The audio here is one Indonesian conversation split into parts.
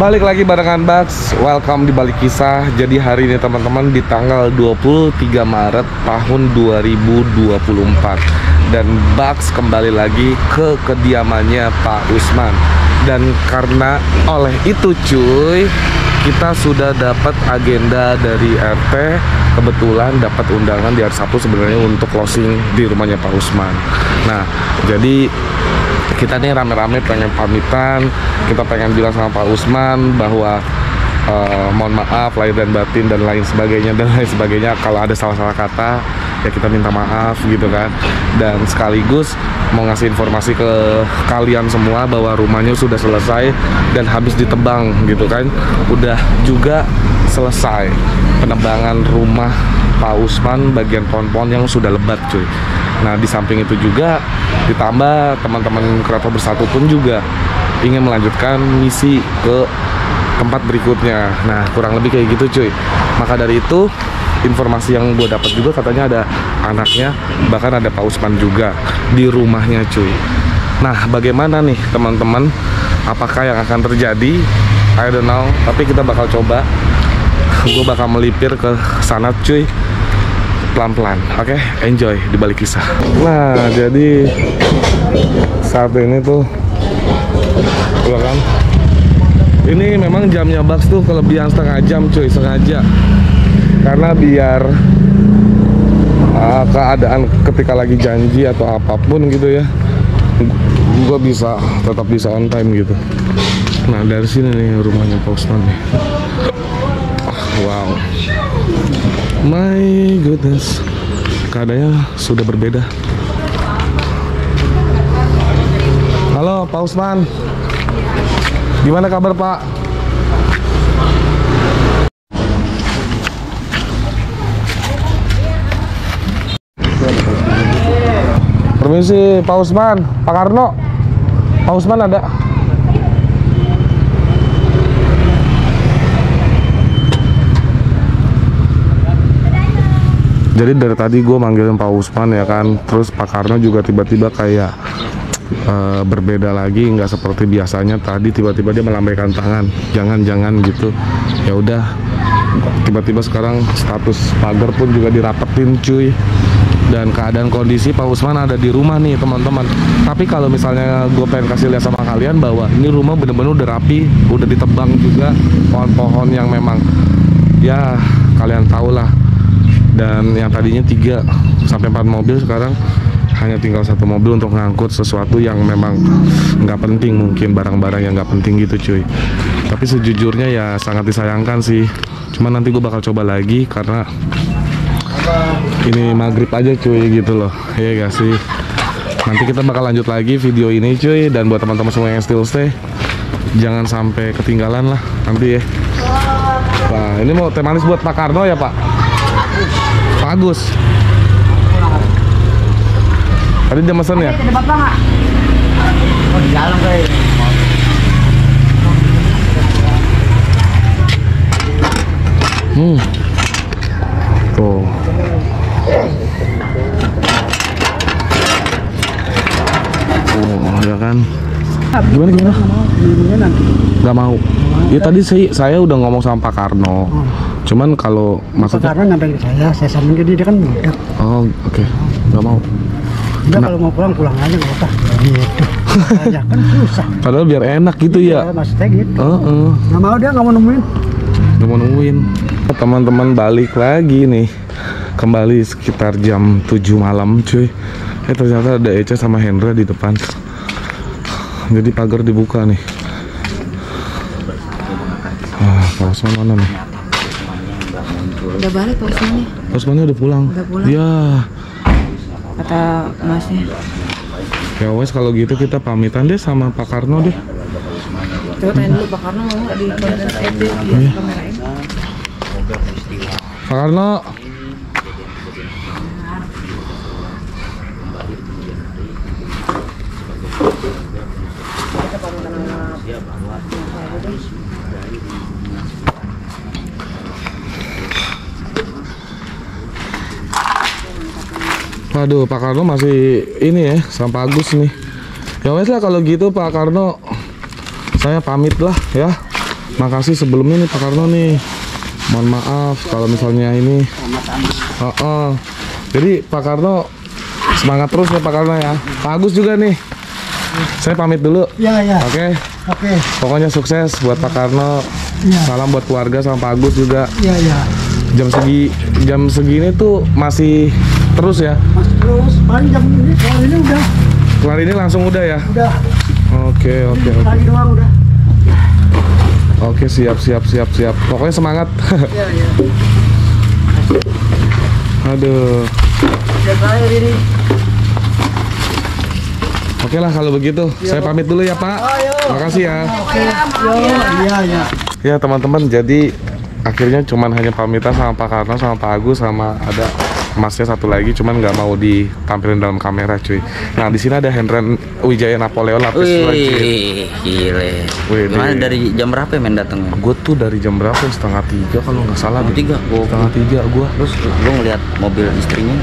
Balik lagi barengan Bugs, welcome di Balik Kisah. Jadi hari ini teman-teman di tanggal 23 Maret tahun 2024 dan Bugs kembali lagi ke kediamannya Pak Usman. Dan karena oleh itu cuy, kita sudah dapat agenda dari RT. Kebetulan dapat undangan di hari Sabtu sebenarnya untuk closing di rumahnya Pak Usman. Nah, jadi kita nih rame-rame pengen pamitan, kita pengen bilang sama Pak Usman bahwa mohon maaf lahir dan batin dan lain sebagainya kalau ada salah-salah kata ya kita minta maaf gitu kan. Dan sekaligus mau ngasih informasi ke kalian semua bahwa rumahnya sudah selesai dan habis ditebang gitu kan. Udah juga selesai penebangan rumah Pak Usman bagian pohon-pohon yang sudah lebat cuy. Nah di samping itu juga ditambah teman-teman Kreator Bersatu pun juga ingin melanjutkan misi ke tempat berikutnya. Nah kurang lebih kayak gitu cuy. Maka dari itu informasi yang gue dapat juga katanya ada anaknya, bahkan ada Pak Usman juga di rumahnya cuy. Nah bagaimana nih teman-teman, apakah yang akan terjadi? I don't know, tapi kita bakal coba. Gue bakal melipir ke sana cuy, pelan-pelan. Oke, enjoy di Balik Kisah. Nah jadi saat ini tuh kan, ini memang jamnya Bugs tuh kelebihan setengah jam cuy, sengaja karena biar keadaan ketika lagi janji atau apapun gitu ya, gue tetap bisa on time gitu. Nah dari sini nih rumahnya Pak Usman nih. Wow, my goodness, keadaannya sudah berbeda. Halo Pak Usman, gimana kabar Pak? Permisi Pak Usman, Pak Karno, Pak Usman ada? Jadi dari tadi gue manggilin Pak Usman ya kan, terus Pak Karno juga tiba-tiba kayak berbeda lagi, nggak seperti biasanya. Tadi tiba-tiba dia melambaikan tangan, jangan gitu. Ya udah, tiba-tiba sekarang status pagar pun juga dirapetin cuy. Dan keadaan kondisi Pak Usman ada di rumah nih teman-teman. Tapi kalau misalnya gue pengen kasih lihat sama kalian bahwa ini rumah bener-bener udah rapi, udah ditebang juga pohon-pohon yang memang ya kalian tau lah. Dan yang tadinya 3 sampai 4 mobil sekarang hanya tinggal 1 mobil untuk ngangkut sesuatu yang memang nggak penting, mungkin barang-barang yang nggak penting gitu cuy. Tapi sejujurnya ya sangat disayangkan sih. Cuman nanti gue bakal coba lagi karena ini maghrib aja cuy gitu loh, ya gak sih. Nanti kita bakal lanjut lagi video ini cuy. Dan buat teman-teman semua yang still stay, jangan sampai ketinggalan lah nanti ya. Nah ini mau teh manis buat Pak Karno ya Pak? Pak Agus tadi dia mesen ya? Ada bapak nggak? Oh di dalam guys. Tuh. Oh ya kan? Gimana? Nanti. Gak mau. Ya tadi saya udah ngomong sama Pak Karno. Cuman kalau maksudnya Pak Karno nyampein ke saya sampein ke dia kan mudah. Oh, oke. Nggak mau. Udah kalau mau pulang aja nggak apa. Gitu. Ya kan susah. Padahal biar enak gitu ya. Maksudnya gitu. Nggak mau dia nggak mau nemuin. Nggak mau nungguin. Teman-teman balik lagi nih. Kembali sekitar jam 7 malam cuy. Ternyata ada Eca sama Hendra di depan. Jadi pagar dibuka nih. Pak Usman mana nih? Udah balik Pak Usmannya. Pak Usmannya udah pulang. Udah pulang. Ya. Kata masnya. Ya wes kalau gitu kita pamitan deh sama Pak Karno deh. Coba tanya dulu Pak Karno mau nggak di konten di kamerain. Pak Karno. Waduh, Pak Karno masih ini ya, sama Pak Agus nih. Ya wes lah kalau gitu Pak Karno, saya pamit lah ya. Makasih sebelumnya nih Pak Karno nih. Mohon maaf kalau misalnya ini. Jadi Pak Karno semangat terus ya Pak Karno ya. Pak Agus juga nih. Saya pamit dulu. Iya. Oke. Pokoknya sukses buat Pak Karno. Ya. Salam buat keluarga sama Pak Agus juga. Iya. Jam segini tuh masih terus ya. Masih terus. Paling jam ini kalau ini udah. Kelar ini langsung udah ya. Udah. Oke. Lagi doang udah. Oke, siap. Pokoknya semangat. Iya. Aduh. Udah balik ini. Oke lah kalau begitu. Saya pamit dulu ya Pak. Makasih ya. Iya. Ya teman-teman, jadi akhirnya cuman hanya pamitan sama Pak Karno sama Pak Agus sama ada Masnya satu lagi, cuman nggak mau ditampilin dalam kamera cuy. Nah di sini ada Hendra Wijaya Napoleon lapis lagi. Gile. Gimana dari jam berapa men datangnya? Gue tuh dari jam berapa? 2:30 kalau nggak salah. 3. 2:30 gue. Terus lu ngeliat mobil istrinya?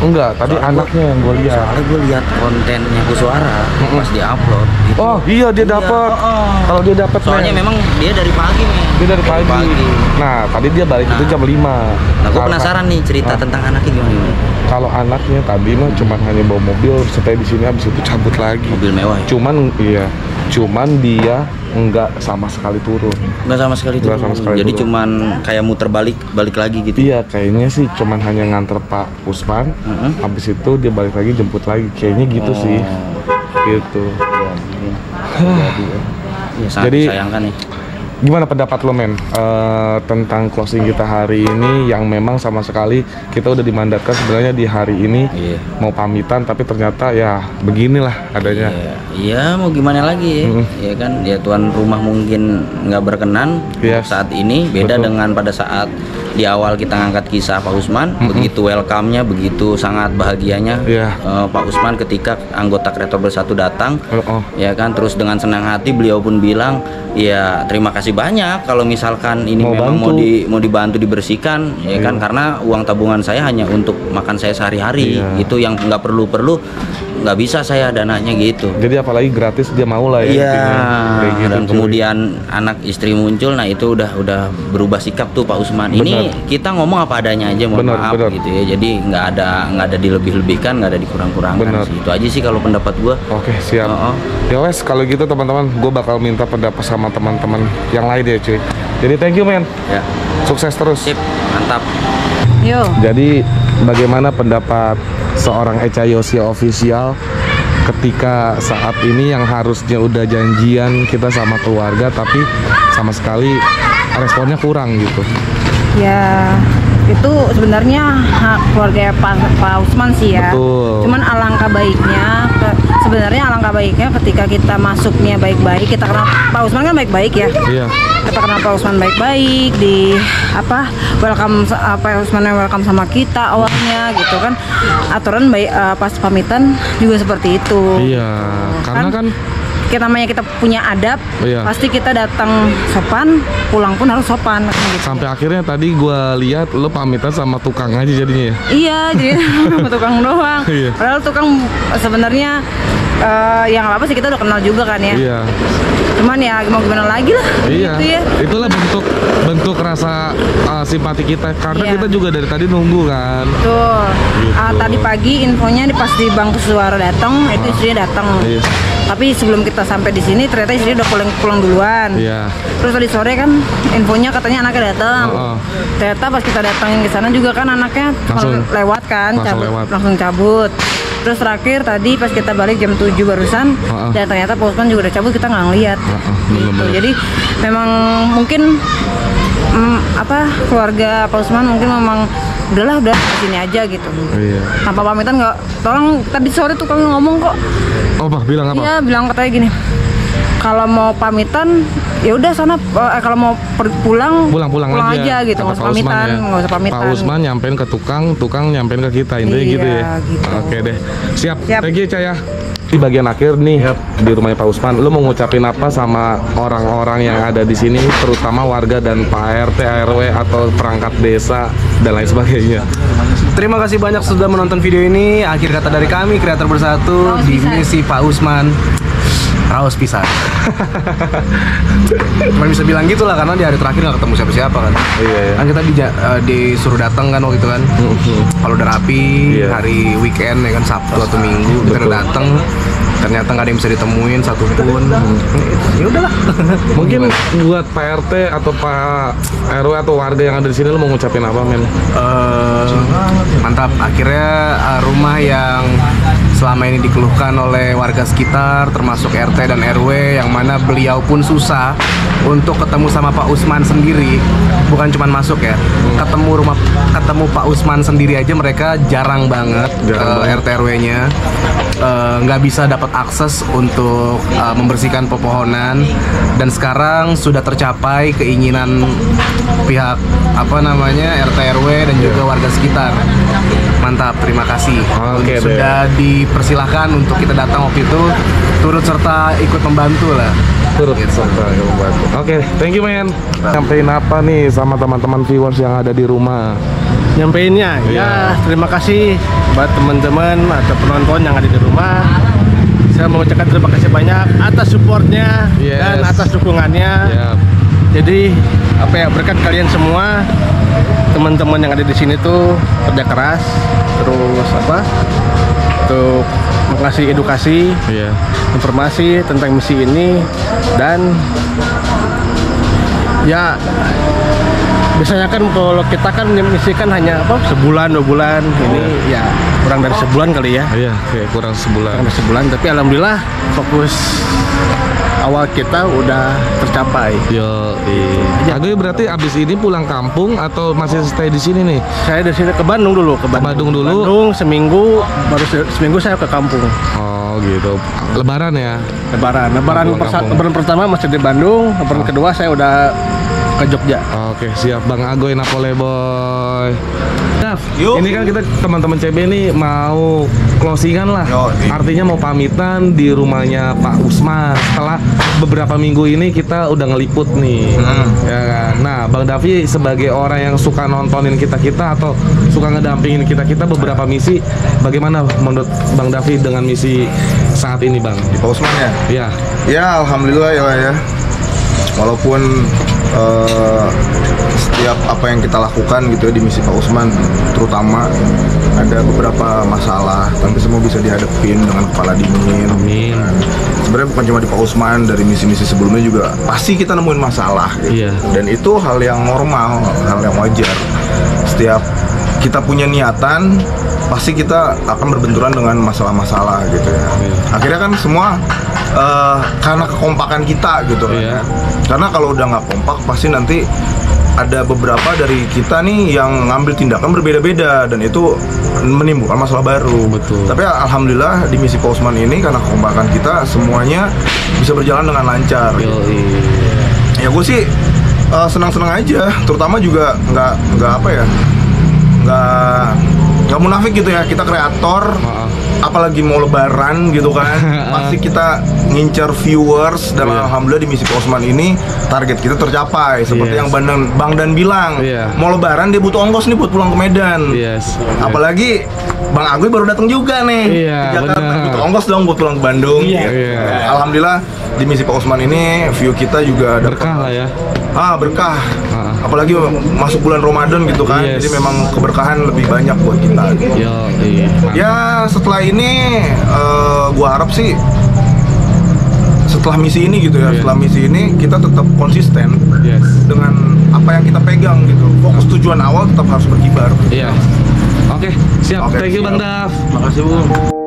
Enggak, tadi anaknya yang gue lihat. Soalnya gue lihat kontennya Kuswara pas dia upload. Gitu. Oh iya dia dapat. Kalau dia dapat. Soalnya memang dia dari pagi nih. Dia dari pagi. Nah tadi dia balik itu jam 5. Nah gue penasaran nih cerita tentang anaknya gimana? Kalau anaknya tadi mah cuman hanya bawa mobil, stay di sini habis itu cabut lagi. Mobil mewah ya? Cuman dia enggak sama sekali turun. Enggak sama sekali turun. Jadi cuman kayak muter balik lagi gitu. Iya, kayaknya sih cuman hanya nganter Pak Usman. Habis itu dia balik lagi jemput lagi. Kayaknya gitu sih. Gitu. Ya, sangat disayangkan nih. Gimana pendapat lo men tentang closing kita hari ini yang memang sama sekali kita udah dimandatkan sebenarnya di hari ini mau pamitan tapi ternyata ya beginilah adanya. Iya mau gimana lagi ya kan ya tuan rumah mungkin nggak berkenan saat ini beda dengan pada saat di awal kita ngangkat kisah Pak Usman begitu welcome-nya begitu sangat bahagianya Pak Usman ketika anggota Kreator Bersatu datang ya kan terus dengan senang hati beliau pun bilang ya terima kasih banyak kalau misalkan ini memang mau dibantu dibersihkan ya kan karena uang tabungan saya hanya untuk makan saya sehari-hari itu yang nggak perlu nggak bisa saya dananya gitu. Jadi apalagi gratis dia mau lah ya. Iya. Gitu, dan kemudian anak istri muncul, nah itu udah berubah sikap tuh Pak Usman. Ini kita ngomong apa adanya aja, mohon maaf gitu ya. Jadi nggak ada dilebih-lebihkan, nggak ada dikurang-kurangkan. Itu aja sih kalau pendapat gua. Oke siap. Ya wes kalau gitu teman-teman, gue bakal minta pendapat sama teman-teman yang lain ya cuy. Jadi thank you men. Ya. Sukses terus. Sip, mantap. Yo. Jadi bagaimana pendapat seorang Eca Yosia official ketika saat ini yang harusnya udah janjian kita sama keluarga tapi sama sekali responnya kurang gitu? Ya itu sebenarnya hak keluarga Pak Usman sih ya. Betul. Cuman alangkah baiknya sebenarnya alangkah baiknya ketika kita masuknya baik-baik, kita kenal Pak Usman kan baik-baik ya. Iya. Kita kenal Pak Usman baik-baik di welcome Pak Usman yang welcome sama kita awalnya gitu kan. Aturan baik pas pamitan juga seperti itu. Iya. Karena kan kita namanya kita punya adab, pasti kita datang sopan, pulang pun harus sopan. Gitu. Sampai akhirnya tadi gue lihat lo pamitan sama tukang aja jadinya ya? Iya, jadi sama tukang doang. Padahal tukang sebenarnya yang apa sih, kita udah kenal juga kan ya. Iya. Cuman ya mau gimana lagi lah. Iya. Gitu ya. Itulah bentuk rasa simpati kita karena Iya. kita juga dari tadi nunggu kan. Tuh. Gitu. Tadi pagi infonya pas di Bangku Suara datang, itu istrinya datang. Iya. Tapi sebelum kita sampai di sini ternyata istrinya udah pulang duluan. Iya. Terus tadi sore kan infonya katanya anaknya datang. Ternyata pas kita datangin ke sana juga kan anaknya Langsung lewat kan, langsung cabut. Terus terakhir tadi pas kita balik jam 7 barusan, dan ternyata Pak Usman juga udah cabut, kita nggak ngeliat. Gitu. Jadi memang mungkin keluarga Pak Usman mungkin memang udah sini aja gitu. Iya. Tanpa pamitan nggak. Tolong tadi sore tuh kami ngomong kok. Oh, Pak, bilang apa? Iya, bilang katanya gini. Kalau mau pamitan, ya udah sana. Kalau mau pulang aja gitu, nggak usah pamitan, nggak usah pamitan. Pak Usman nyampein ke tukang nyampein ke kita, intinya gitu ya. Gitu. Oke deh, siap. Thank you, Caya. Di bagian akhir nih di rumahnya Pak Usman, lu mau ngucapin apa sama orang-orang yang ada di sini, terutama warga dan Pak RT, RW atau perangkat desa dan lain sebagainya? Terima kasih banyak sudah menonton video ini. Akhir kata dari kami, Kreator Bersatu di misi Pak Usman. Raos pisan. Cuma bisa bilang gitulah karena di hari terakhir nggak ketemu siapa-siapa kan. Iya. Kan kita disuruh datang kan waktu itu kan. Kalau udah rapi, hari weekend ya kan, Sabtu atau Minggu kita udah datang. Ternyata nggak ada yang bisa ditemuin satupun. Ya udahlah. Mungkin buat Pak RT atau Pak RW atau warga yang ada di sini, lu mau ngucapin apa, men? Mantap. Akhirnya rumah yang selama ini dikeluhkan oleh warga sekitar, termasuk RT dan RW, yang mana beliau pun susah untuk ketemu sama Pak Usman sendiri. Bukan cuma masuk ya, ketemu Pak Usman sendiri aja mereka jarang banget. RT RW-nya nggak bisa dapat akses untuk membersihkan pepohonan, dan sekarang sudah tercapai keinginan pihak RT RW dan juga warga sekitar. Mantap, terima kasih. Sudah dipersilahkan untuk kita datang waktu itu, turut serta ikut membantu lah. Oke, thank you, men. Nyampein apa nih sama teman-teman viewers yang ada di rumah? Nyampeinnya, ya terima kasih buat teman-teman atau penonton yang ada di rumah. Saya mengucapkan terima kasih banyak atas supportnya dan atas dukungannya. Jadi berkat kalian semua, teman-teman yang ada di sini tuh kerja keras, terus untuk mengasih edukasi, informasi tentang misi ini, dan ya biasanya kan kalau kita kan misi kan hanya sebulan 2 bulan, ini ya kurang dari sebulan kali ya. Iya, kurang sebulan. Tapi alhamdulillah fokus awal kita udah tercapai. Agoy berarti abis ini pulang kampung atau masih stay di sini nih? Saya dari sini ke Bandung dulu, ke Bandung seminggu, baru seminggu saya ke kampung. Oh gitu. Lebaran ya? Lebaran pertama masih di Bandung, lebaran kedua saya udah ke Jogja. Oke, siap Bang Agoy Napole boy. Ini kan kita teman-teman CB nih mau closingan lah. Artinya mau pamitan di rumahnya Pak Usman. Setelah beberapa minggu ini kita udah ngeliput nih. Ya kan? Nah, Bang Davi sebagai orang yang suka nontonin kita-kita atau suka ngedampingin kita-kita beberapa misi, bagaimana menurut Bang Davi dengan misi saat ini, Bang? Di Pak Usman ya? Iya. Ya, alhamdulillah ya. Walaupun setiap apa yang kita lakukan gitu ya di misi Pak Usman, terutama ada beberapa masalah, tapi semua bisa dihadapin dengan kepala dingin. Amin. Sebenarnya bukan cuma di Pak Usman, dari misi-misi sebelumnya juga pasti kita nemuin masalah gitu. Dan itu hal yang normal, hal yang wajar. Setiap kita punya niatan, pasti kita akan berbenturan dengan masalah-masalah gitu ya. Akhirnya kan semua karena kekompakan kita gitu kan. Karena kalau udah nggak kompak, pasti nanti ada beberapa dari kita nih yang ngambil tindakan berbeda-beda, dan itu menimbulkan masalah baru. Tapi alhamdulillah di misi Pak Usman ini karena kekompakan kita semuanya bisa berjalan dengan lancar. Ya gue sih senang-senang aja, terutama juga nggak munafik gitu ya, kita kreator apalagi mau lebaran gitu kan, pasti kita ngincer viewers dan alhamdulillah di misi Pak Usman ini target kita tercapai. Seperti yang Bang Dan bilang, mau lebaran dia butuh ongkos nih buat pulang ke Medan. Apalagi Bang Agoy baru datang juga nih ke Jakarta, butuh ongkos dong buat pulang ke Bandung. Alhamdulillah di misi Pak Usman ini view kita juga berkah lah ya. Berkah. Apalagi masuk bulan Ramadan gitu kan. Jadi memang keberkahan lebih banyak buat kita. Ya setelah ini gua harap sih setelah misi ini gitu ya, setelah misi ini kita tetap konsisten dengan apa yang kita pegang gitu. Fokus tujuan awal tetap harus berkibar. Oke, siap. Thank you Bang Daf. Makasih, Bu.